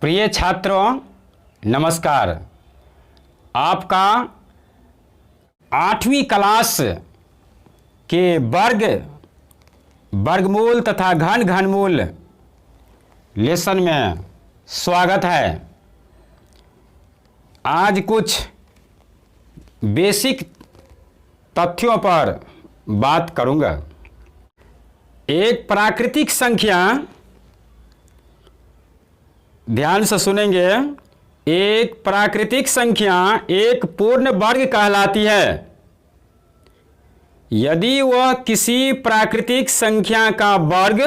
प्रिय छात्रों नमस्कार। आपका 8वीं क्लास के वर्गमूल तथा घनमूल लेसन में स्वागत है। आज कुछ बेसिक तथ्यों पर बात करूंगा। एक प्राकृतिक संख्या, ध्यान से सुनेंगे, एक प्राकृतिक संख्या एक पूर्ण वर्ग कहलाती है यदि वह किसी प्राकृतिक संख्या का वर्ग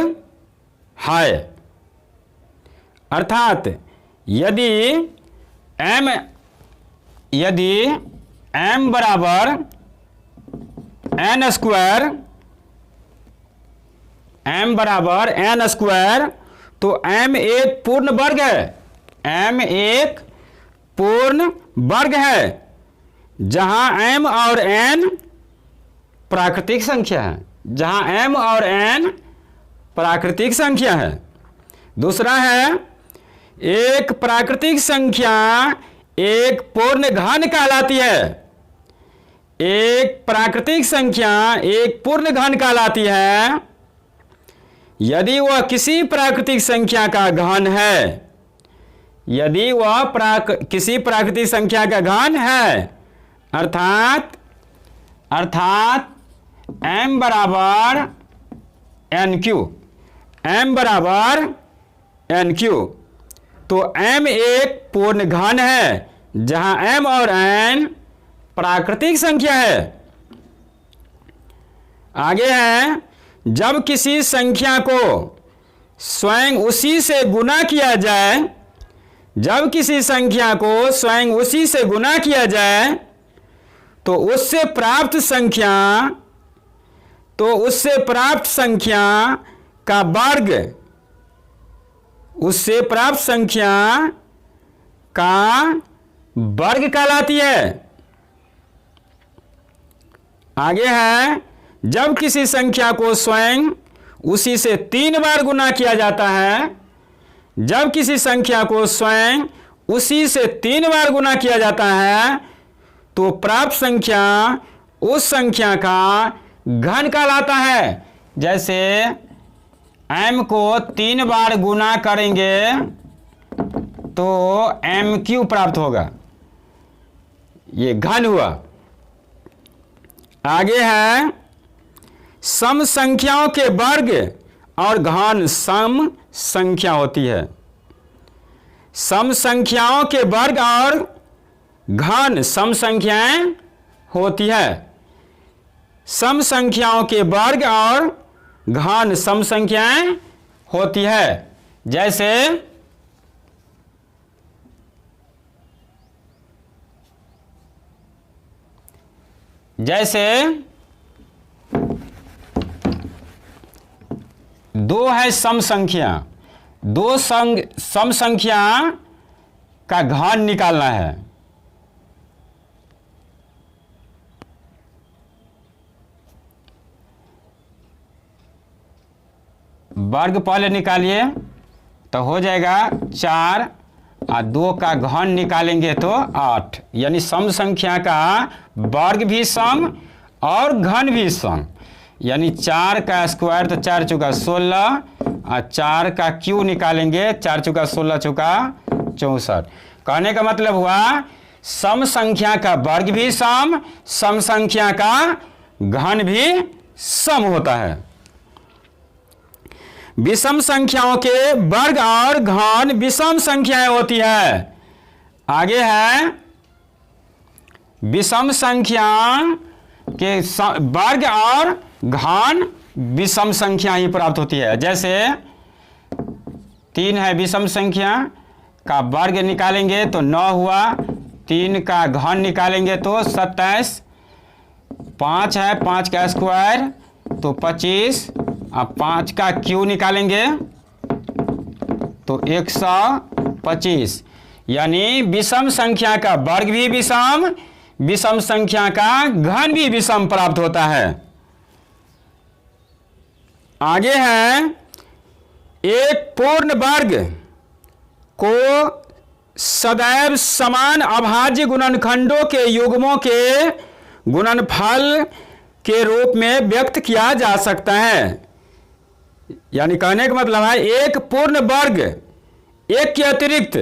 है। अर्थात यदि m बराबर n स्क्वायर, तो m एक पूर्ण वर्ग है। m एक पूर्ण वर्ग है जहां m और n प्राकृतिक संख्या है, प्राकृतिक संख्या है। दूसरा है, एक प्राकृतिक संख्या एक पूर्ण घन कहलाती है। एक प्राकृतिक संख्या एक पूर्ण घन कहलाती है यदि वह किसी प्राकृतिक संख्या का घन है, किसी प्राकृतिक संख्या का घन है। अर्थात m बराबर nq, तो m एक पूर्ण घन है जहां m और n प्राकृतिक संख्या है। आगे है, जब किसी संख्या को स्वयं उसी से गुणा किया जाए, तो उससे प्राप्त संख्या का वर्ग कहलाती है। आगे है, जब किसी संख्या को स्वयं उसी से 3 बार गुणा किया जाता है, तो प्राप्त संख्या उस संख्या का घन कहलाता है। जैसे m को 3 बार गुणा करेंगे तो mq प्राप्त होगा, ये घन हुआ। आगे है, सम संख्याओं के वर्ग और घन सम संख्या होती है। सम संख्याओं के वर्ग और घन सम संख्याएं होती है। सम संख्याओं के वर्ग और घन सम संख्याएं होती है। जैसे 2 है सम संख्या, 2 सम संख्या का घन निकालना है। वर्ग पहले निकालिए तो हो जाएगा 4 और 2 का घन निकालेंगे तो 8, यानी सम संख्या का वर्ग भी सम और घन भी सम। यानी 4 का स्क्वायर तो 4 चौका 16 और 4 का क्यू निकालेंगे, 4 चौका 16 चौका 64। कहने का मतलब हुआ सम संख्या का वर्ग भी सम संख्या का घन भी सम होता है। विषम संख्याओं के वर्ग और घन विषम संख्याएं होती है। आगे है, विषम संख्या के वर्ग और घन विषम संख्या ही प्राप्त होती है। जैसे 3 है विषम संख्या का वर्ग निकालेंगे तो 9 हुआ, 3 का घन निकालेंगे तो 27, 5 है 5 का स्क्वायर तो 25, अब 5 का क्यू निकालेंगे तो 125। यानी विषम संख्या का वर्ग भी विषम संख्या का घन भी विषम प्राप्त होता है। आगे है, एक पूर्ण वर्ग को सदैव समान अभाज्य गुणनखंडों के युग्मों के गुणनफल के रूप में व्यक्त किया जा सकता है। यानी कहने का मतलब है एक पूर्ण वर्ग एक के अतिरिक्त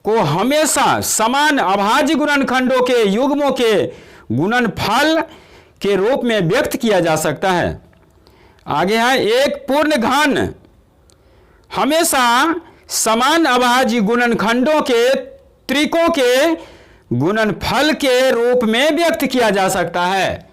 को हमेशा समान अभाज्य गुणनखंडों के युग्मों के गुणनफल के रूप में व्यक्त किया जा सकता है। आगे है एक पूर्ण घन हमेशा समान अभाज्य गुणनखंडों के त्रिकों के गुणनफल के रूप में व्यक्त किया जा सकता है।